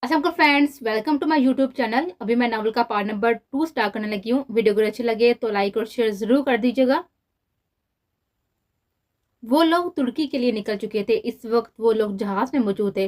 अस्सलाम friends, welcome to my YouTube channel. अभी मैं नावल का पार्ट नंबर 2 स्टार्ट करने लगी हूँ। वीडियो अगर अच्छी लगे तो लाइक और शेयर जरूर कर दीजिएगा। वो लोग तुर्की के लिए निकल चुके थे। इस वक्त वो लोग जहाज में मौजूद थे।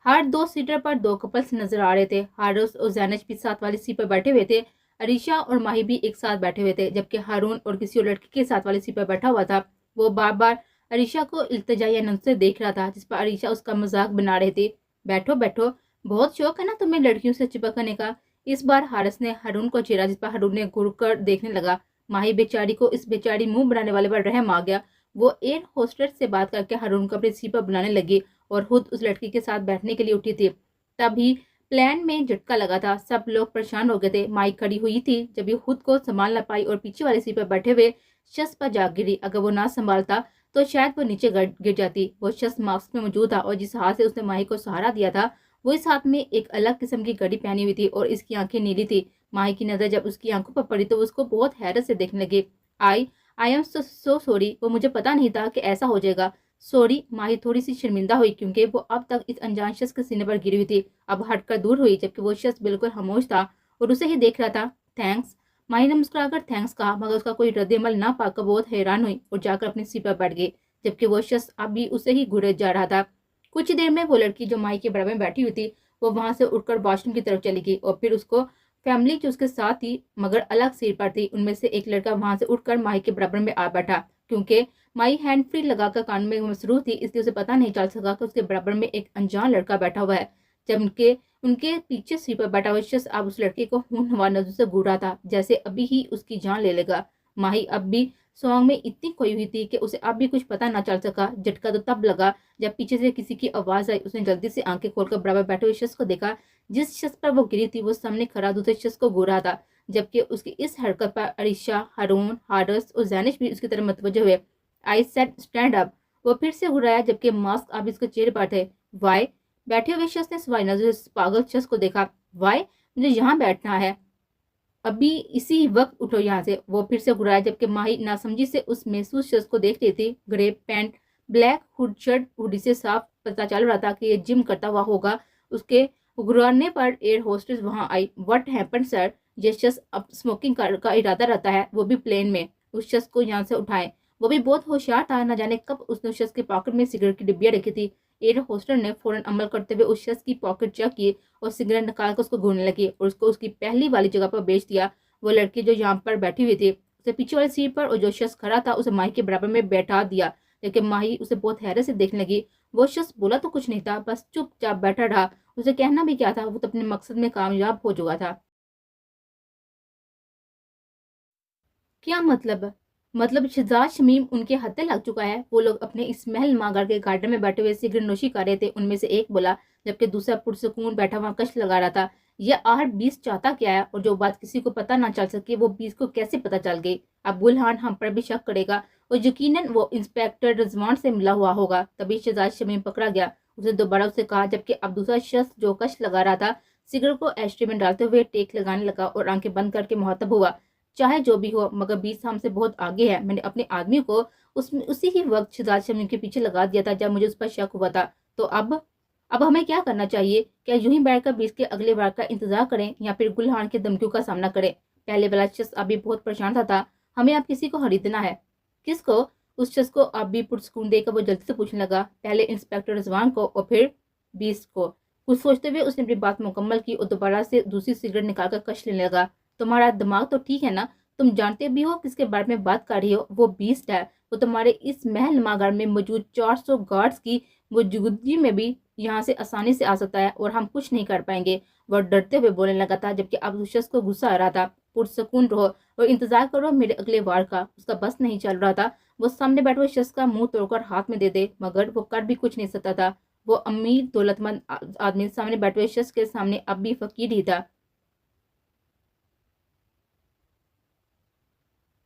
हर दो सीटर पर दो कपल्स नजर आ रहे थे। हारूस और जैनश भी साथ वाली सीट पर बैठे हुए थे। अरीशा और माही भी एक साथ बैठे हुए थे, जबकि हारून और किसी और लड़की के साथ वाली सीट पर बैठा हुआ था। वो बार बार अरीशा को इल्तिजाई नजर से देख रहा था, जिस पर अरीशा उसका मजाक बना रही थी। बैठो बैठो, बहुत शौक है ना तुम्हें लड़कियों से चिपकने का। इस बार हारिस ने हारून को चेरा, जिस पर हारून ने घूर कर देखने लगा। माही बेचारी को इस बेचारी मुंह बनाने वाले पर रहम आ गया। वो एयर होस्टेस से बात करके हारून को अपनी सीट पर बुलाने लगी और खुद उस लड़की के साथ बैठने के लिए उठी थी। तभी प्लेन में झटका लगा था। सब लोग परेशान हो गए थे। माई खड़ी हुई थी, जब ये खुद को संभाल न पाई और पीछे वाली सीट पर बैठे हुए शख्स पर जा गिरी। अगर वो ना संभालता तो शायद वो नीचे गिर जाती। वो शख्स मास्क में मौजूद था और जिस हाथ से उसने माही को सहारा दिया था, वो इस हाथ में एक अलग किस्म की घड़ी पहनी हुई थी और इसकी आंखें नीली थी। माही की नजर जब उसकी आंखों पर पड़ी तो उसको बहुत हैरत से देखने लगी। आई आई एम सो सॉरी, वो मुझे पता नहीं था कि ऐसा हो जाएगा। सॉरी। माही थोड़ी सी शर्मिंदा हुई, क्योंकि वो अब तक इस अनजान शख्स के सीने पर गिरी हुई थी। अब हटकर दूर हुई, जबकि वो शख्स बिल्कुल खामोश था और उसे ही देख रहा था। थैंक्स। माही ने मुस्कुराकर थैंक्स कहा, मगर उसका कोई रद्द-ए-अमल ना पाकर बहुत हैरान हुई और जाकर अपनी सीट पर बैठ गई, जबकि वो शख्स अब भी उसे ही घूरे जा रहा था। कुछ ही देर में वो लड़की जो माही के बराबर में बैठी हुई थी, वो वहां से उठकर वॉशरूम की तरफ चली गई और फिर उसको फैमिली जो उसके साथ थी मगर अलग सीट पर थी, उनमें से एक लड़का वहां से उठकर माही के बराबर में आ बैठा। क्योंकि माई हैंड फ्री लगाकर कान में मसरूफ थी, इसलिए उसे पता नहीं चल सका कि उसके बराबर में एक अनजान लड़का बैठा हुआ है। जब उनके उनके पीछे सीट पर बैठा हुआ शख्स अब उस लड़के को खूनहवा नजरों से घूर रहा था, जैसे अभी ही उसकी जान ले लेगा। माही अब भी सॉन्ग में इतनी खोई हुई थी कि उसे अब भी कुछ पता ना चल सका। झटका तो तब लगा जब पीछे से किसी की आवाज आई। उसने जल्दी से आंखें खोलकर बराबर बैठे हुए शख्स को देखा। जिस शख्स पर वो गिरी थी वो सामने खड़ा दूसरे शख्स को घूर रहा था, जबकि उसकी इस हरकत पर अरीशा, हारून, हारिस और जैनिश भी उसकी तरफ मुतवज्जो हुए। I said stand up. वो फिर से घुराया, जबकि मास्क अब इसके चेहरे पर थे। वाई। बैठे हुए शख्स ने सवाई नजर से पागल शख्स को देखा। वाई, मुझे यहाँ बैठना है, अभी इसी वक्त उठो यहाँ से। वो फिर से घुराया, जबकि माही नासमझी से उस महसूस शख्स को देख रही थी। Grey pant, black hood shirt, hoodie से साफ पता चल रहा था कि ये जिम करता हुआ होगा। उसके घुराने पर एयर होस्टेस वहां आई। What happened sir? ये शख्स अब स्मोकिंग का इरादा रहता है, वो भी प्लेन में। उस शख्स को यहाँ से उठाए। वो भी बहुत होशियार था, न जाने कब उसने उस शख्स की पॉकेट में सिगरेट की डिब्बियां रखी थी। एयर होस्टर ने फौरन अमल करते हुए उस शख्स की पॉकेट चेक की और सिगरेट निकाल कर उसको घूरने लगी और उसको उसकी पहली वाली जगह पर बेच दिया। वो लड़की जो यहाँ पर बैठी हुई थी उसे पीछे वाली सीट पर, और जो शख्स खड़ा था उसे माही के बराबर में बैठा दिया। लेकिन माही उसे बहुत हैरत से देखने लगी। वो शख्स बोला तो कुछ नहीं था, बस चुपचाप बैठा रहा। उसे कहना भी क्या था, वो तो अपने मकसद में कामयाब हो चुका था। क्या मतलब शहजाद शमीम उनके हत्थे लग चुका है। वो लोग अपने इस महल मागर के गार्डन में बैठे हुए सिगरेट नोशी कर रहे थे। उनमें से एक बोला, जबकि दूसरा पुरसकून बैठा वहां कश लगा रहा था। यह आहट बीस चाहता क्या है, और जो बात किसी को पता ना चल सके वो बीस को कैसे पता चल गई। अब गुलहान हम पर भी शक करेगा और यकीनन वो इंस्पेक्टर रिजवान से मिला हुआ होगा। तभी शहजाद शमीम पकड़ा गया। उसने दोबारा उसे कहा, जबकि अब दूसरा शख्स जो कश लगा रहा था सिगरेट को एस्ट्रे में डालते हुए टेक लगाने लगा और आंखें बंद करके मुहतब हुआ। चाहे जो भी हो, मगर 20 हमसे बहुत आगे है। मैंने अपने आदमी को उसी ही वक्त शहजाद शमीम के पीछे लगा दिया था जब मुझे उस पर शक हुआ था। तो अब हमें क्या करना चाहिए? क्या यूं ही बैठकर 20 के अगले बार का इंतजार करें या फिर गुलहान की धमकियों का सामना करें? पहले वाला शख्स अभी बहुत परेशान था। हमें अब किसी को खरीदना है। किसको? उस शख्स को अब भी पुरस्कून देकर वो जल्दी से पूछने लगा, पहले इंस्पेक्टर रिजवान को और फिर 20 को। कुछ सोचते हुए उसने अपनी बात मुकम्मल की और दोबारा से दूसरी सिगरेट निकालकर कश लेने लगा। तुम्हारा दिमाग तो ठीक है ना? तुम जानते भी हो किसके बारे में बात कर रही हो? वो बीस्ट है। वो तुम्हारे इस महल मागार में मौजूद 400 गार्ड्स की मौजूदगी में भी यहाँ से आसानी से आ सकता है और हम कुछ नहीं कर पाएंगे। वह डरते हुए बोलने लगा था, जबकि अब उस शख्स को गुस्सा आ रहा था। पुरसकून रहो और इंतजार करो मेरे अगले वार का। उसका बस नहीं चल रहा था वो सामने बैठे हुए शख्स का मुंह तोड़कर हाथ में दे दे, मगर वो कर भी कुछ नहीं सकता था। वो अमीर दौलतमंद आदमी सामने बैठे हुए शख्स के सामने अब भी फकीर ही था।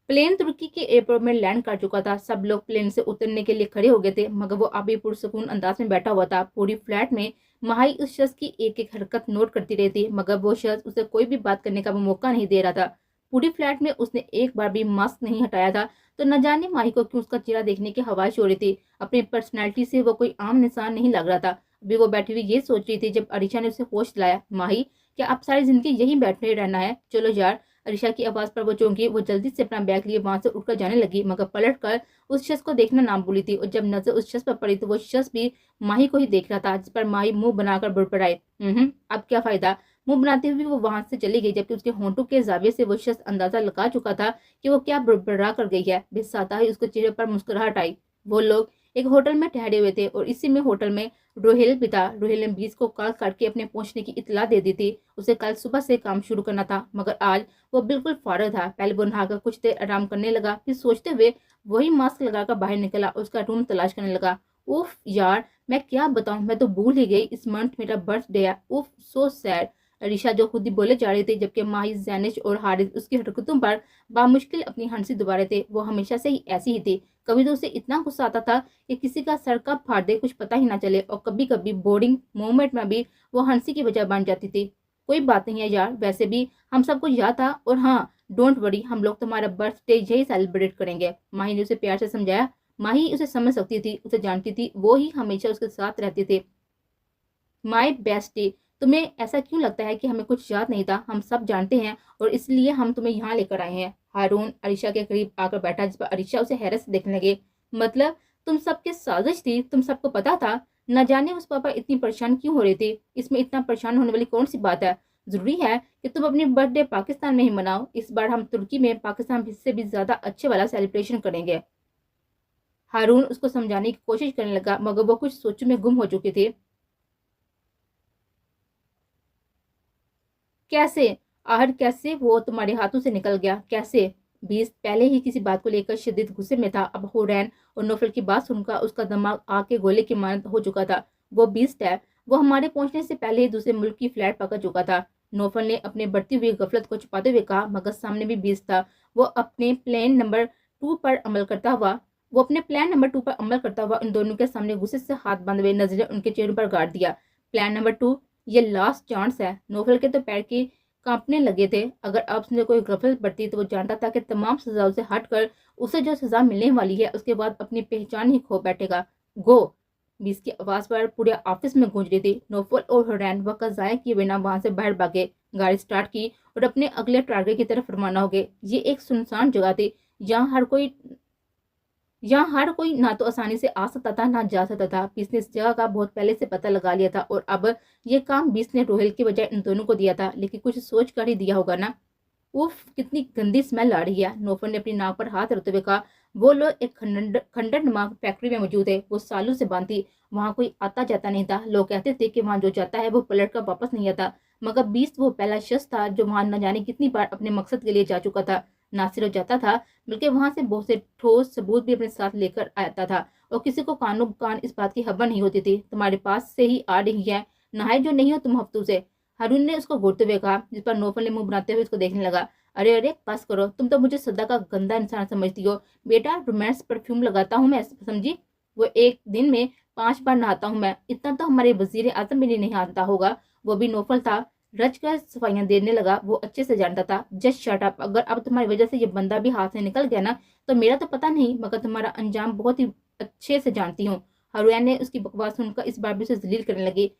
प्लेन तुर्की के एयरपोर्ट में लैंड कर चुका था। सब लोग प्लेन से उतरने के लिए खड़े हो गए थे, मगर वो अभी पुरसकून अंदाज में बैठा हुआ था। पूरी फ्लैट में माही उस शख्स की एक एक हरकत नोट करती रही थी, मगर वो शख्स उसे कोई भी बात करने का मौका नहीं दे रहा था। पूरी फ्लैट में उसने एक बार भी मास्क नहीं हटाया था, तो न जाने माही को क्यों उसका चेहरा देखने की ख्वाहिश हो रही थी। अपनी पर्सनैलिटी से वो कोई आम इंसान नहीं लग रहा था। अभी वो बैठी हुई ये सोच रही थी जब अरीशा ने उसे होश दिलाया, माही क्या अब सारी जिंदगी यहीं बैठे रहना है, चलो यार। अरीशा की आवाज पर वो चौंकी। वो जल्दी से अपना बैग लिए वहां से उठकर जाने लगी, मगर पलट कर उस शख्स को देखना नाम भूली थी। और जब नजर उस शख्स पर पड़ी तो वो शख्स भी माही को ही देख रहा था, जिस पर माही मुंह बनाकर बड़बड़ाए, अब क्या फायदा। मुंह बनाते हुए वो वहां से चली गई, जबकि उसके होंठों के जाविये से वो शख्स अंदाजा लगा चुका था कि वो क्या बड़बड़ा कर गई है। बेसाता ही उसके चेहरे पर मुस्कुराहट आई। वो लोग एक होटल में ठहरे हुए थे और इसी में होटल में रोहिल भी था। रोहिल ने 20 को कॉल करके अपने पहुंचने की इत्तला दे दी थी। उसे कल सुबह से काम शुरू करना था, मगर आज वो बिल्कुल फारग था। पहले वो नहाकर कुछ देर आराम करने लगा, फिर सोचते हुए वही मास्क लगाकर बाहर निकला और उसका रूम तलाश करने लगा। उफ यार, मैं क्या बताऊं, मैं तो भूल ही गई इस मंथ मेरा बर्थडे है। उफ, सो सैड। अरीशा जो खुद ही बोले जा रही थी, जबकि माही, जैनिश और हारिस उसकी हरकतों पर बामुश्किल अपनी हंसी दुबा रहे थे। वो हमेशा से ही ऐसी ही थी। कभी तो उसे इतना गुस्सा आता था कि किसी का सर कब फाड़ दे कुछ पता ही ना चले, और कभी कभी बोर्डिंग मोमेंट में भी वो हंसी की वजह बन जाती थी। कोई बात नहीं है यार, वैसे भी हम सबको याद था, और हाँ डोंट वरी, हम लोग तुम्हारा बर्थडे यही सेलिब्रेट करेंगे। माही ने उसे प्यार से समझाया। माही उसे समझ सकती थी, उसे जानती थी, वो ही हमेशा उसके साथ रहते थे। माई बेस्टी, तुम्हें ऐसा क्यों लगता है कि हमें कुछ याद नहीं था? हम सब जानते हैं और इसलिए हम तुम्हें यहाँ लेकर आए हैं। हारून अरीशा के करीब आकर बैठा, जिस पर अरीशा उसे हैरत से देखने लगे। मतलब तुम सबके साजिश थी? तुम सबको पता था? न जाने उस पापा इतनी परेशान क्यों हो रही थी। इसमें इतना परेशान होने वाली कौन सी बात है? जरूरी है कि तुम अपनी बर्थडे पाकिस्तान में ही मनाओ। इस बार हम तुर्की में पाकिस्तान से भी ज्यादा अच्छे वाला सेलिब्रेशन करेंगे। हारून उसको समझाने की कोशिश करने लगा, मगर वो कुछ सोचों में गुम हो चुके थे। कैसे? आहट कैसे वो तुम्हारे हाथों से निकल गया? कैसे? बीस पहले ही किसी बात को लेकर शदीद गुस्से में था। अब हुरैन और नौफल की बात सुनकर उसका दिमाग आग के गोले की मानद हो चुका था। वो बीस्ट है, वो हमारे पहुंचने से पहले ही दूसरे मुल्क की फ्लैट पकड़ चुका था। नौफल ने अपने बढ़ती हुई गफलत को छुपाते हुए कहा, मगर सामने भी बीस्ट था। वो अपने प्लान नंबर 2 पर अमल करता हुआ उन दोनों के सामने गुस्से से हाथ बांधे हुए नजरें उनके चेहरों पर गाड़ दिया। प्लान नंबर 2, ये लास्ट चांस है। नोवेल के तो पैर की कांपने लगे थे। अगर अब उसने कोई गफलत बरती तो वो जानता था कि तमाम सजाओं से हटकर उसे जो सजा मिलने वाली है उसके बाद अपनी पहचान ही खो बैठेगा। गो, बीस की आवाज पर पूरे ऑफिस में गूंज रही थी। नोफल और हुरैन वक्त जाया किए बिना वहां से बाहर भागे, गाड़ी स्टार्ट की और अपने अगले टारगेट की तरफ रवाना हो गए। ये एक सुनसान जगह थी, जहाँ हर कोई ना तो आसानी से आ सकता था ना जा सकता था। बीस ने इस जगह का बहुत पहले से पता लगा लिया था, और अब ये काम बीस ने रोहिल के बजाय इन दोनों को दिया था। लेकिन कुछ सोच कर ही दिया होगा ना। उफ, कितनी गंदी स्मेल आ रही है। नौफर ने अपनी नाक पर हाथ रखते हुए कहा। वो लोग एक खंडर नुमा फैक्ट्री में मौजूद है। वो सालों से बंद थी, वहाँ कोई आता जाता नहीं था। लोग कहते थे कि वहाँ जो जाता है वो पलट कर वापस नहीं आता, मगर बीस वो पहला शख्स था जो वहाँ न जाने कितनी बार अपने मकसद के लिए जा चुका था। ना सिर्फ जाता था, बल्कि वहां से बहुत से ठोस सबूत भी अपने साथ लेकर आता था, और किसी को कानो कान इस बात की खबर नहीं होती थी। तुम्हारे पास से ही आ रही है, नहाए जो नहीं हो तुम हफ्तों से, हारून ने उसको घूरते हुए कहा, जिस पर नौफल ने मुंह बनाते हुए उसको देखने लगा। अरे अरे बस करो, तुम तो मुझे सदा का गंदा इंसान समझती हो। बेटा, रोमांस परफ्यूम लगाता हूँ मैं, समझी? वो एक दिन में 5 बार नहाता हूँ मैं। इतना तो हमारे वजीर आजम भी नहीं आता होगा। वो भी नौफल था, रज कर सफाइयां देने लगा। वो अच्छे से जानता था। Just shut up. अगर अब तुम्हारी वजह से ये बंदा भी हाथ से निकल गया ना, तो मेरा तो पता नहीं, मगर तुम्हारा अंजाम बहुत ही अच्छे से जानती हूँ। हरुया ने उसकी बकवास सुनकर इस बार भी उसे जलील करने लगी।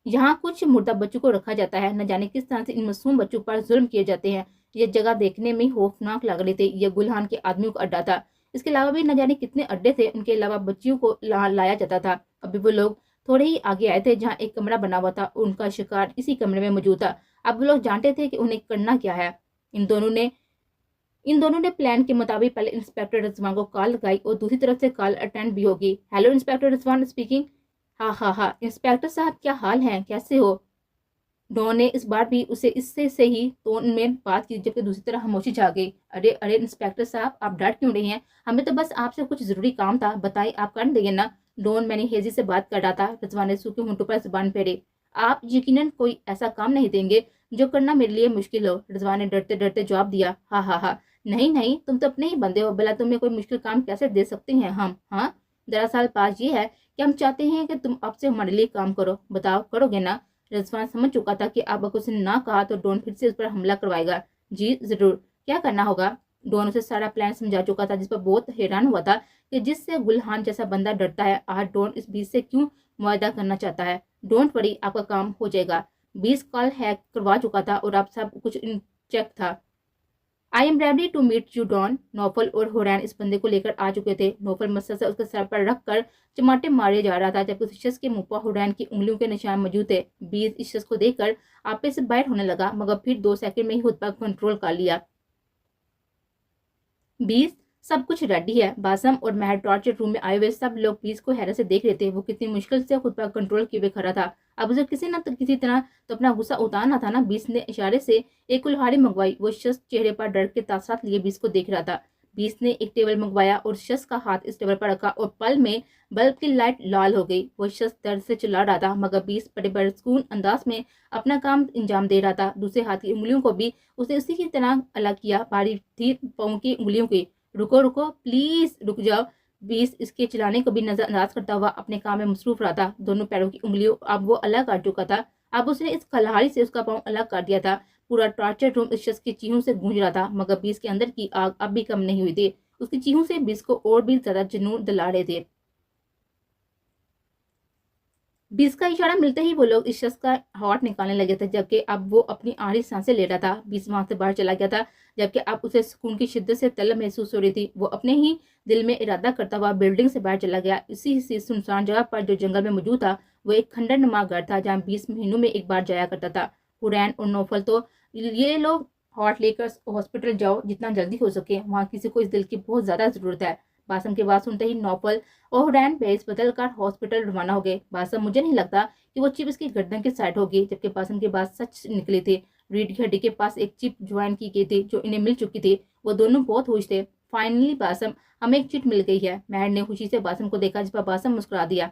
यहाँ कुछ मुर्दा बच्चों को रखा जाता है, न जाने किस तरह से इन मासूम बच्चों पर जुल्म किए जाते हैं। ये जगह देखने में खौफनाक लग रही थी। ये गुलहान के आदमियों का अड्डा था। इसके अलावा भी न जाने कितने अड्डे थे। उनके अलावा बच्चियों को लाया जाता था। अभी वो लोग थोड़े ही आगे आए थे, जहाँ एक कमरा बना हुआ था। उनका शिकार इसी कमरे में मौजूद था। अब वो लोग जानते थे कि उन्हें करना क्या है। इन दोनों ने प्लान के मुताबिक पहले इंस्पेक्टर रिजवान को कॉल लगाई, और दूसरी तरफ से कॉल अटेंड भी होगी। Hello, inspector Rizwan speaking. हाँ हाँ हाँ, इंस्पेक्टर साहब क्या हाल है, कैसे हो? डॉन ने इस बार भी उसे इससे से ही टोन में बात की, जबकि दूसरी तरफ खामोशी छा गई। अरे अरे इंस्पेक्टर साहब, आप डांट क्यों रही हैं? हमें तो बस आपसे कुछ जरूरी काम था, बताइए, आप कर देंगे ना? डॉन मैंने हेजी से बात कर रहा था। रिजवान ने सूखे होंठों पर जुबान फेरे। आप यकीनन कोई ऐसा काम नहीं देंगे जो करना मेरे लिए मुश्किल हो। रिजवान ने डरते डरते जवाब दिया। हाँ हाँ हाँ, नहीं नहीं, तुम तो अपने ही बंदे हो, भला तुम्हें कोई मुश्किल काम कैसे दे सकते हैं हम? हाँ, दरअसल बात ये है कि हम चाहते हैं कि तुम अब से हमारे लिए काम करो। बताओ, करोगे ना? रिजवान समझ चुका था कि अब अगर उसने ना कहा तो डॉन फिर से उस पर हमला करवाएगा। जी जरूर, क्या करना होगा? डॉन उसे सारा प्लान समझा चुका था, जिस पर बहुत हैरान हुआ था कि जिससे गुलहान जैसा बंदा डरता है, आज डॉन इस बीच से क्यों معاہدہ کرنا چاہتا ہے. ڈونٹ وری, آپ کا کام ہو جائے گا. 20 کال ہیک کروا چکا تھا اور اب سب کچھ ان چیک تھا. I am ready to meet you Don. Naufal اور ہورین اس بندے کو لے کر آ چکے تھے. نوفل مسلسل اس کے سر پر رکھ کر چماٹے مارے جا رہا تھا جبکہ اس شخص کے منہ پر ہورین کی انگلیوں کے نشان موجود تھے. 20 اس شخص کو دیکھ کر آپے سے باہر ہونے لگا مگر پھر 2 سیکنڈ میں ہی خود پر کنٹرول کر لیا. 20 سب کچھ ریڈی ہے. باسم اور مہر ٹارچر روم میں آئے ہوئے سب لوگ 20 کو حیرت سے دیکھ رہے تھے. وہ کتنی مشکل سے خود پر کنٹرول کیے ہوئے کھڑا تھا. اب اسے کسی نہ کسی طرح تو اپنا غصہ اتارنا تھا نا. 20 نے اشارے سے ایک کلہاڑی منگوائی. وہ شخص چہرے پر ڈر کے تاثرات لیے 20 کو دیکھ رہا تھا. 20 نے ایک ٹیبل منگوایا اور شخص کا ہاتھ اس ٹیبل پر رکھا اور پل میں بلب کی لائٹ لال ہو گئی. وہ شخص درد سے چلا رہا تھا مگر 20 بڑے پرسکون انداز میں اپنا کام انجام دے رہا تھا. دوسرے ہاتھ کی انگلیوں کو بھی اس نے اسی کی طرح الگ کیا. باری تھی پاؤں کی انگلیوں کی. رکو رکو پلیز رک جاؤ. 20 اس کے چلانے کو بھی نظر انداز کرتا ہوا اپنے کام میں مصروف رہا تھا. دونوں پیروں کی انگلیوں اب وہ الگ کر چکا تھا. اب اس نے اس کلہاڑی سے اس کا پاؤں الگ کر دیا تھا. پورا ٹارچر روم اس شخص کی چیخوں سے گونج رہا تھا مگر 20 کے اندر کی آگ اب بھی کم نہیں ہوئی تھی. اس کی چیخوں سے 20 کو اور بھی زیادہ جنون دلا رہے تھے. 20 کا اشارہ ملتے ہی وہ لوگ اس شخص کا ہاتھ نکالنے لگے تھے جبکہ اب وہ اپنی آخری سانسیں لے رہا تھا. 20 وہاں سے باہر چلا گیا تھا جبکہ اب اسے سکون کی شدت سے طلب محسوس ہو رہی تھی. وہ اپنے ہی دل میں ارادہ کرتا ہوا بلڈنگ سے باہر چلا گیا. اسی سنسان جگہ پر جو جنگل میں موجود تھا وہ ایک کھنڈر نما گھر تھا جہاں 20 مہینوں میں ایک بار جایا کرتا تھا. ہورین اور نوفل تو یہ لوگ ہاتھ لے کر ہاسپٹل جاؤ جتنا جلدی ہو سکے. وہاں کسی کو اس دل کی بہت زیادہ ضرورت ہے. باسم کی بات سنتے ہی نوفل اور ہورین بیس بدل کر ہاسپٹل روانہ ہو گئے. باسم مجھے نہیں لگتا کہ وہ چپ اس کی گردن کے سائڈ ہوگی جبکہ باسم کی بات سچ نکلی تھی. ریڑھ کی ہڈی کے پاس ایک چپ جوائن کی گئی تھی جو انہیں مل چکی تھی. وہ دونوں بہت خوش تھے. فائنلی باسم ہمیں ایک چٹ مل گئی ہے. مہر نے خوشی سے باسم کو دیکھا جس پر باسم مسکرا دیا.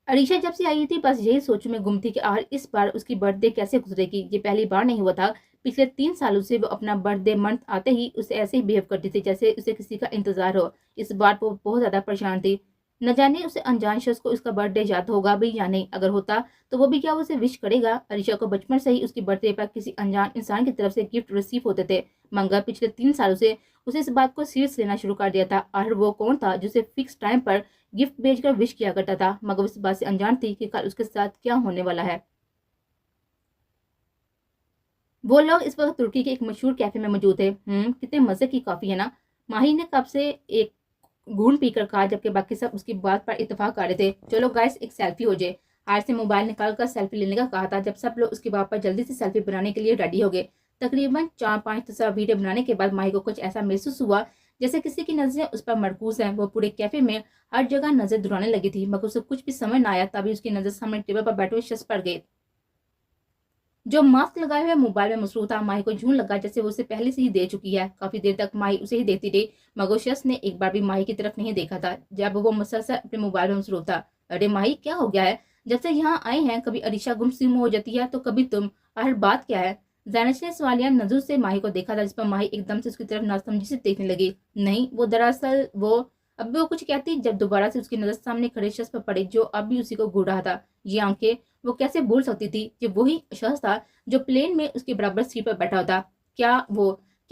عریشہ جب سے آئی تھی بس یہی سوچوں میں گم تھی کہ آخر اس بار اس کی برتھ ڈے کیسے گزرے گی. یہ پہلی بار نہیں ہوا تھا. پچھلے 3 سالوں سے وہ اپنا برتھ ڈے منتھ آتے ہی اسے ایسے ہی بیہیو کرتی تھی جیسے اسے کسی کا انتظار ہو. اس بار وہ بہت زیادہ پریشان تھی. نہ جانے اسے انجان شخص کو اس کا برتھ ڈے یاد ہوگا بھی یا نہیں. اگر ہوتا تو وہ بھی کیا اسے وش کرے گا. عریشہ کو بچپن سے ہی اس کی برتھ ڈے پر کسی انجان انسان کی طرف سے گفٹ ریسیو ہوتے تھے مگر پچھلے 3 سالوں سے اسے اس بات کو سیریس لینا شروع کر دیا تھا. آخر وہ کون تھا جو اسے فکس ٹائم پر گفٹ بھیج کر وش کیا کرتا تھا مگر اس بات سے انجان تھی کہ کل اس کے ساتھ کیا ہونے والا ہے. وہ لوگ اس وقت ترکی کے ایک مشہور کیفے میں موجود تھے. کتنے مزے کی کافی ہے نا. ماہی نے کب سے ایک گھونٹ پی کر کہا جبکہ باقی سب اس کی بات پر اتفاق کر رہے تھے. چلو گائز ایک سیلفی ہو جائے. آج سے موبائل نکال کر سیلفی لینے کا کہا تھا. جب سب لوگ اس کی بات پر جلدی سے سیلفی بنانے کے لیے ریڈی ہو گئے. تقریباً 4-5 تصاویریں بنانے کے بعد ماہی کو کچھ ایسا محسوس ہوا جیسے کسی کی نظریں اس پر مرکوز ہیں. وہ پورے کیفے میں ہر جگہ نظر دوڑانے لگی تھی مگر اسے کچھ بھی سمجھ نہ آیا. تبھی اس کی نظر سامنے ٹیبل پر بیٹھے ہوئے شخص پر گئی جو ماسک لگائے ہوئے موبائل میں مصروف تھا. ماہی کو جھون لگا جیسے وہ اسے پہلے سے ہی دے چکی ہے. کافی دیر تک ماہی اسے ہی دیکھتی رہی مگر شخص نے ایک بار بھی ماہی کی طرف نہیں دیکھا تھا جب وہ مسلسل اپنے موبائل میں مصروف تھا. ارے ماہی کیا ہو گیا ہے؟ جب سے یہاں آئے ہیں کبھی عریشہ گم ہو جاتی ہے تو کبھی تم. آخر بات کیا ہے؟ زینش نے سوالیہ نظر سے ماہی کو دیکھا تھا جس پر ماہی ایک دم سے اس کی طرف ناسمجھی سے دیکھنے لگی. نہیں وہ دراصل اب بھی وہ کچھ کہتی جب دوبارہ سے اس کی نظر سامنے کھڑے شخص پر پڑی جو اب بھی اسی کو گھور رہا تھا. یہ آنکھیں وہ کیسے بھول سکتی تھی کہ وہی شخص تھا جو پلین میں اس کے برابر سیٹ پر بیٹھا ہوتا. کیا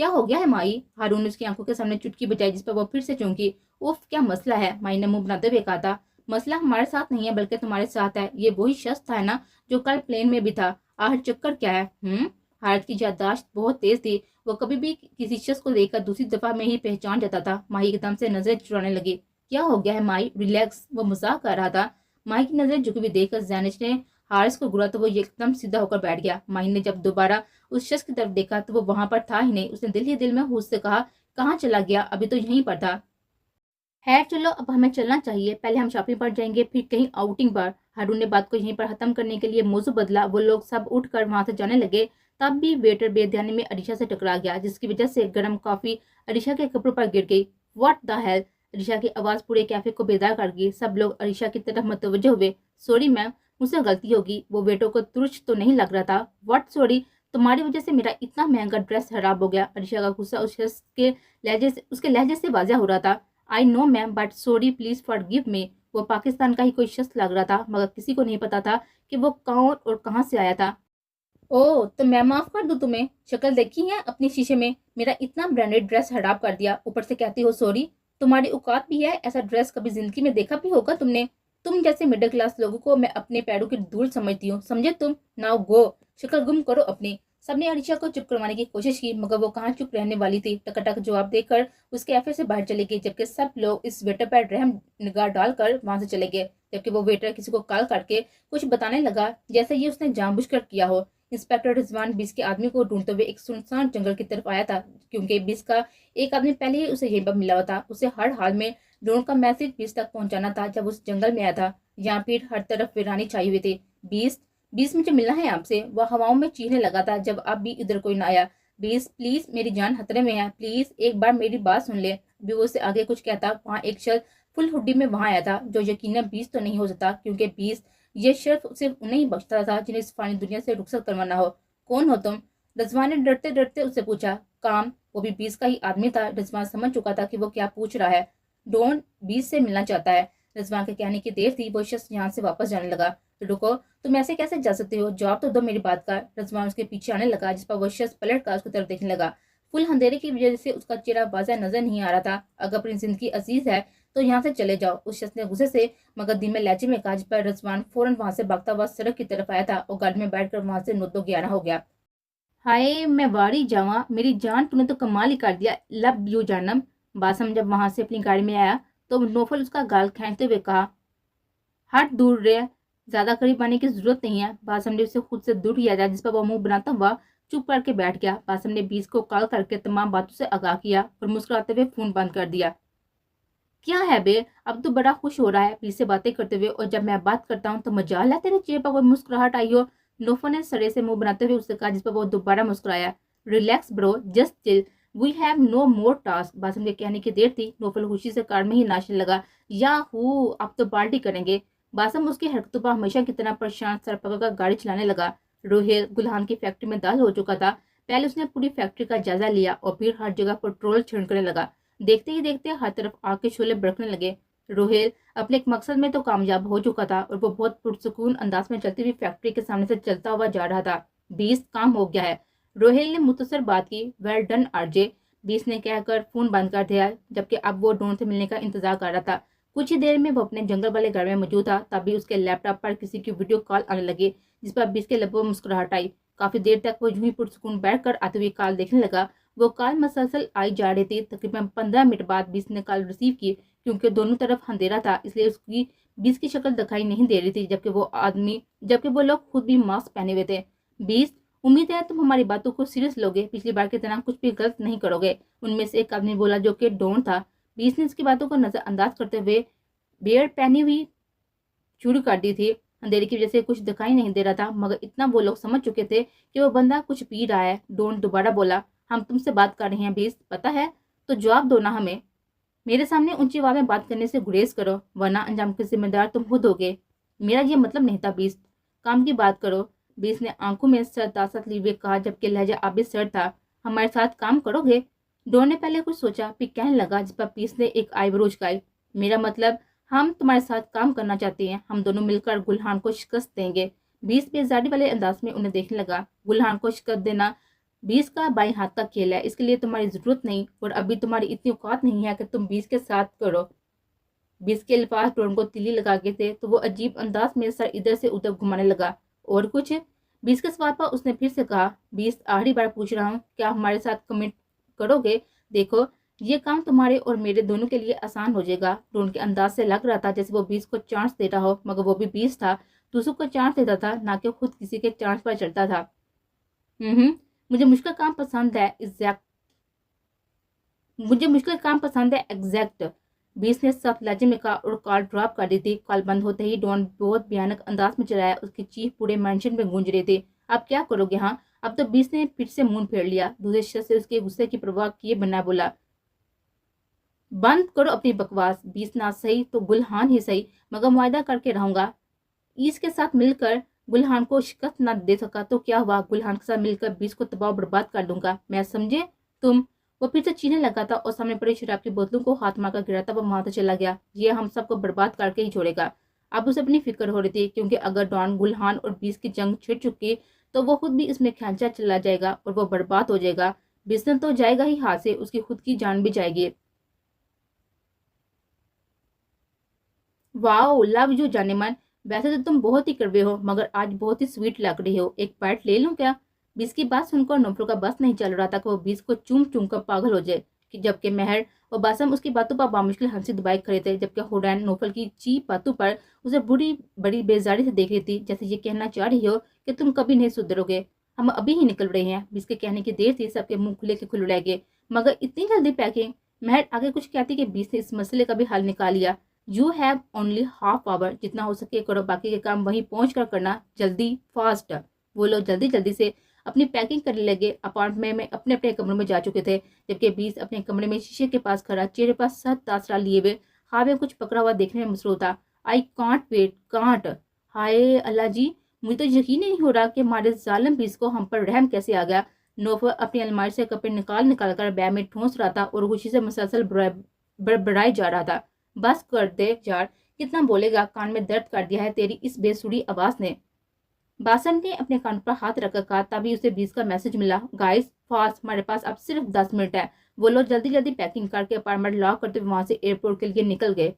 ہو گیا ہے مائی؟ ہارون نے اس کی آنکھوں کے سامنے چٹکی بجائی جس پر وہ پھر سے چونکی. اوف کیا مسئلہ ہے؟ مائی نے منہ بناتے ہوئے کہا تھا. مسئلہ ہمارے ساتھ نہیں ہے بلکہ تمہارے ساتھ ہے. یہ وہی شخص تھا نا جو کل پلین میں بھی تھا. آخر چکر کیا ہے؟ حارث کی یادداشت بہت تیز تھی. وہ کبھی بھی کسی شخص کو دیکھ کر دوسری دفعہ میں ہی پہچان جاتا تھا. ماہی ایک دم سے نظریں چرانے لگی. کیا ہو گیا ہے مائی؟ ریلیکس. وہ مذاق کر رہا تھا. ماہی کی نظریں جھکی ہوئی دیکھ کر زینش نے حارث کو گھورا تو وہ ایک دم سیدھا ہو کر بیٹھ گیا. ماہی نے جب دوبارہ اس شخص کی طرف دیکھا تو وہ وہاں پر تھا ہی نہیں. اس نے دل ہی دل میں ہوش سے کہا کہاں چلا گیا؟ ابھی تو یہیں پر تھا. خیر چلو اب ہمیں چلنا چاہیے. پہلے ہم شاپنگ پر جائیں گے پھر کہیں آؤٹنگ پر. ہارون نے بات کو یہیں پر ختم کرنے کے لیے موضوع بدلا. وہ لوگ سب اٹھ کر وہاں سے جانے لگے. تب بھی ویٹر بے دھیانی میں عریشہ سے ٹکرا گیا جس کی وجہ سے گرم کافی عریشہ کے کپڑوں پر گر گئی. What the hell? عریشہ کی آواز پورے کیفے کو بیدار کر گئی. سب لوگ عریشہ کی طرف متوجہ ہوئے. سوری میم مجھ سے غلطی ہوگی. وہ ویٹر کو ترچ تو نہیں لگ رہا تھا. What sorry? تمہاری وجہ سے میرا اتنا مہنگا ڈریس خراب ہو گیا. عریشہ کا غصہ اس کے لہجے سے واضح ہو رہا تھا. I know ma'am but sorry please forgive me. وہ پاکستان کا ہی کوئی شخص لگ رہا تھا مگر کسی کو نہیں پتا تھا کہ وہ کون اور کہاں سے آیا تھا. او تو میں معاف کر دوں تمہیں؟ شکل دیکھی ہے اپنی شیشے میں؟ میرا اتنا برانڈیڈ ڈریس خراب کر دیا اوپر سے کہتی ہو سوری. تمہاری اوقات بھی ہے؟ ایسا ڈریس کبھی زندگی میں دیکھا بھی ہوگا تم نے؟ تم جیسے مڈل کلاس لوگوں کو میں اپنے پیروں کی دھول سمجھتی ہوں، سمجھے تم؟ ناؤ گو، شکل گم کرو اپنی۔ سب نے عریشہ کو چپ کروانے کی کوشش کی، مگر وہ کہاں چپ رہنے والی تھی۔ ٹک جواب دے کر اس کیفے سے باہر چلے گئی، جبکہ سب لوگ اس ویٹر پر رحم نگاہ ڈال کر وہاں سے چلے گئے، جبکہ وہ ویٹر کسی کو کال کر کے کچھ بتانے لگا، جیسے یہ اس نے جان بوجھ کر کیا ہو۔ انسپیکٹر رضوان 20 کے آدمی کو ڈھونڈتے ہوئے ایک سنسان جنگل کی طرف آیا تھا، کیونکہ 20 کا ایک آدمی پہلے ہی اسے یہیں پر ملا ہوا تھا۔ اسے ہر حال میں ڈرون کا میسج 20 تک پہنچانا تھا۔ جب اس جنگل میں آیا تھا، یہاں پھر ہر طرف ویرانی چھائی ہوئی تھی۔ 20 مجھے ملنا ہے آپ سے، وہ ہواؤں میں چیخنے لگا تھا جب اب بھی ادھر کوئی نہ آیا۔ 20 پلیز، میری جان خطرے میں ہے، پلیز ایک بار میری بات سن لے۔ بھی وہ اسے آگے کچھ کہتا، وہاں ایک شخص فل ہڈی میں وہاں آیا تھا، جو یقیناً 20 تو نہیں ہو سکتا، کیونکہ 20 یہ شرف صرف انہیں ہی بخشتا تھا جنہیں اس فانی دنیا سے رخصت کروانا ہو۔ کون ہو تم؟ رضوان نے ڈرتے ڈرتے اس سے پوچھا۔ کام، وہ بھی 20 کا ہی آدمی تھا۔ رضوان سمجھ چکا تھا کہ وہ کیا پوچھ رہا ہے۔ ڈون 20 سے ملنا چاہتا ہے۔ رضوان کے کہنے کی دیر تھی، وہ شخص یہاں سے واپس جانے لگا۔ رکو، تم ایسے کیسے جا سکتے ہو؟ جواب تو دو میری بات کا۔ رضوان اس کے پیچھے آنے لگا، جس پر وہ شخص پلٹ کر اس کی طرف دیکھنے لگا۔ فل اندھیرے کی وجہ سے اس کا چہرہ واضح نظر نہیں آ رہا تھا۔ اگر اپنی زندگی عزیز ہے تو یہاں سے چلے جاؤ، اس شخص نے غصے سے مگر دھیمے لہجے میں کہا، جس پر رضوان فوراً وہاں سے بھاگتا ہوا سڑک کی طرف آیا تھا اور گاڑی میں بیٹھ کر وہاں سے 9-11 ہو گیا۔ ہائے میں واری جاواں، میری جان تم نے تو کمال ہی کر دیا، لب یو جانم۔ باسم جب وہاں سے اپنی گاڑی میں آیا تو نوفل اس کا گال کھینچتے ہوئے کہا، ہٹ دور رہے، زیادہ قریب آنے کی ضرورت نہیں ہے۔ باسم نے اسے خود سے دور کیا جائے، جس پر وہ منہ بناتا ہوا چپ کر کے بیٹھ گیا۔ باسم نے 20 کو کال کر کے تمام باتوں سے آگاہ کیا اور مسکراتے ہوئے فون بند کر دیا۔ کیا ہے بے، اب تو بڑا خوش ہو رہا ہے 20 سے باتیں کرتے ہوئے، اور جب میں بات کرتا ہوں تو مجال ہے تیرے چہرے پر کوئی مسکراہٹ آئی ہو؟ نوفل نے سڑے سے منہ بناتے ہوئے اسے کہا، جس پر وہ دوبارہ مسکرایا۔ ریلیکس برو، جسٹ چل، we have no more task. باسم کے کہنے کی دیر تھی، نوفل خوشی سے کار میں ہی ناچنے لگا۔ یاہو، اب تو پارٹی کریں گے۔ باسم اس کی حرکتوں پر ہمیشہ کی طرح پریشان سر پکڑ کر گاڑی چلانے لگا۔ روہیل گلہان کی فیکٹری میں داخل ہو چکا تھا۔ پہلے اس نے پوری فیکٹری کا جائزہ لیا اور پھر ہر جگہ پٹرول چھڑکنے لگا۔ دیکھتے ہی دیکھتے ہر طرف آگ کے شعلے بھڑکنے لگے۔ روہیل اپنے ایک مقصد میں تو کامیاب ہو چکا تھا اور وہ بہت پرسکون انداز میں چلتی ہوئی فیکٹری کے سامنے سے چلتا ہوا جا رہا تھا۔ 20 کام ہو گیا ہے، روہیل نے مختصر بات کی۔ ویل ڈن آر جے، 20 نے کہہ کر فون بند کر دیا، جبکہ اب وہ ڈون سے ملنے کا انتظار کر رہا تھا۔ کچھ ہی دیر میں وہ اپنے جنگل والے گھر میں موجود تھا، تبھی اس کے لیپ ٹاپ پر کسی کی ویڈیو کال آنے لگی، جس پر 20 کے لبوں میں مسکراہٹ آئی۔ کافی دیر تک وہ یوں ہی پرسکون بیٹھ کر آتی ہوئی کال دیکھنے لگا۔ وہ کال مسلسل آئی جا رہی تھی۔ تقریباً 15 منٹ بعد 20 نے کال ریسیو کی، کیونکہ دونوں طرف اندھیرا تھا، اس لیے اس کی 20 کی شکل دکھائی نہیں دے رہی تھی، جبکہ وہ لوگ خود بھی ماسک پہنے ہوئے تھے۔ 20، امید ہے تم ہماری باتوں کو سیریس لوگے، پچھلی بار کی طرح کچھ بھی غلط نہیں کرو گے، ان میں سے ایک آدمی بولا، جو کہ ڈون تھا۔ 20 نے اس کی باتوں کو نظر انداز کرتے ہوئے بیئرڈ پہنی ہوئی شروع کر دی تھی۔ اندھیرے کی وجہ سے کچھ دکھائی نہیں دے رہا تھا، مگر اتنا وہ لوگ سمجھ چکے تھے کہ وہ بندہ کچھ پی رہا ہے۔ ڈون دوبارہ بولا، ہم تم سے بات کر رہے ہیں 20، پتہ ہے تو جواب دو نا ہمیں۔ میرے سامنے اونچی آواز میں بات کرنے سے گریز کرو، ورنہ انجام کے ذمہ دار تم خود ہوگے۔ میرا یہ مطلب نہیں تھا 20، کام کی بات کرو۔ 20 نے آنکھوں میں سرداست لیے ہوئے کہا، جبکہ لہجہ اب بھی سرد تھا۔ ہمارے ساتھ کام کرو گے؟ ڈون نے پہلے کچھ سوچا، پھر کہنے لگا، جس پر 20 نے ایک آئی برو اچکائی۔ میرا مطلب، ہم تمہارے ساتھ کام کرنا چاہتے ہیں، ہم دونوں مل کر گلہان کو شکست دیں گے۔ 20 بیزاری والے انداز میں انہیں دیکھنے لگا۔ گلہان کو شکست دینا 20 کا بائیں ہاتھ کا کھیل ہے، اس کے لیے تمہاری ضرورت نہیں، اور ابھی تمہاری اتنی اوقات نہیں ہے کہ تم 20 کے ساتھ کرو۔ 20 کے الفاظ ڈون کو تیلی لگا کے تھے، تو وہ عجیب انداز میں سر ادھر سے ادھر گھمانے لگا۔ اور کچھ؟ 20 کے سوال پر اس نے پھر سے کہا، 20 آخری بار پوچھ رہا ہوں، کیا ہمارے ساتھ کمٹ کرو گے؟ دیکھو، یہ کام تمہارے اور میرے دونوں کے لیے آسان ہو جائے گا۔ ڈون کے انداز سے لگ رہا تھا جیسے وہ 20 کو چانس دے رہا ہو، مگر وہ بھی 20 تھا، دوسروں کو چانس دیتا تھا، نہ کہ خود کسی کے چانس پر چڑھتا تھا۔ مجھے مشکل کام پسند ہے، ایگزیکٹ، 20 نے سخت لہجے میں کہا اور کال ڈراپ کر دی تھی۔ کال بند ہوتے ہی ڈون بہت بھیانک انداز میں چلایا، اس کی چیخ پورے مینشن میں گونج رہی تھی۔ اب کیا کرو گے؟ ہاں، اب تو 20 نے پھر سے منہ پھیر لیا۔ دوسرے شخص سے اس کے غصے کی پرواہ کیے بنا بولا، بند کرو اپنی بکواس۔ 20 نہ صحیح تو گلہان ہی صحیح، مگر معاہدہ کر کے رہوں گا، اس کے ساتھ مل کر گلہان کو شکست نہ دے سکا تو کیا ہوا، گلہان کے ساتھ مل کر 20 کو تباہ و برباد کر دوں گا، میں سمجھے تم؟ وہ پھر سے چیخنے لگا تھا اور سامنے پڑی شراب کی بوتلوں کو ہاتھ مار کر گراتا ہوا وہاں سے چلا گیا۔ یہ ہم سب کو برباد کر کے ہی چھوڑے گا۔ اب اسے اپنی فکر ہو رہی تھی، کیونکہ اگر ڈان، گلہان اور 20 کی جنگ چھڑ چکی تو وہ خود بھی اس میں کھینچا چلا جائے گا اور وہ برباد ہو جائے گا۔ بزنس تو جائے گا ہی ہاتھ سے، اس کی خود کی جان بھی جائے گی۔ वाओ, लव यू जाने मन। वैसे तो तुम बहुत ही कड़वे हो, मगर आज बहुत ही स्वीट लग रही हो। एक बाइट ले लूं क्या? बीस की बात सुनकर नौफल का बस नहीं चल रहा था कि वो बीस को चूम चूम कर पागल हो जाए, कि जबकि महर और बासम उसकी बातों पर बामुश्किल हंसी दबाए खड़े थे, जबकि हुडैन नौफल की चीप बातों पर उसे बुरी बड़ी बेजारी से देख रही थी, जैसे ये कहना चाह रही हो कि तुम कभी नहीं सुधरोगे, हम अभी ही निकल रहे हैं। बीस के कहने की देर थी, सबके मुंह खुले के खुले रह गए। मगर इतनी जल्दी पैकिंग? महर आगे कुछ कहती कि बीस ने इस मसले का भी हल निकाल लिया। You have only half hour, जितना हो सके करो, बाकी के काम वहीं पहुंच कर करना, जल्दी फास्ट। वो लोग जल्दी जल्दी से अपनी पैकिंग करने लगे। अपार्टमेंट में अपने अपने कमरों में जा चुके थे, जबकि बीस अपने कमरे में शीशे के पास खड़ा, चेहरे पर सत तासरा लिए हुए, ख्वाब में कुछ पकड़ा हुआ देखने में मसरूफ था। I can't wait, can't. हाय अल्लाह जी, मुझे तो यकीन ही नहीं हो रहा कि हमारे जालिम बीस को हम पर रहम कैसे आ गया। नौफल अपनी अलमारी से कपड़े निकाल निकाल कर बैग में ठूंस रहा था और खुशी से मुसलसल बड़बड़ाए जा रहा था। बस कर दे यार, कितना बोलेगा, कान में दर्द कर दिया है तेरी इस बेसुरी आवाज ने। बासम ने अपने कान पर हाथ रखकर कहा, तभी उसे 20 का मैसेज मिला। गाइस फास्ट, हमारे पास अब सिर्फ 10 मिनट है। वो लोग जल्दी जल्दी पैकिंग करके अपार्टमेंट लॉक करते हुए वहां से एयरपोर्ट के लिए निकल गए।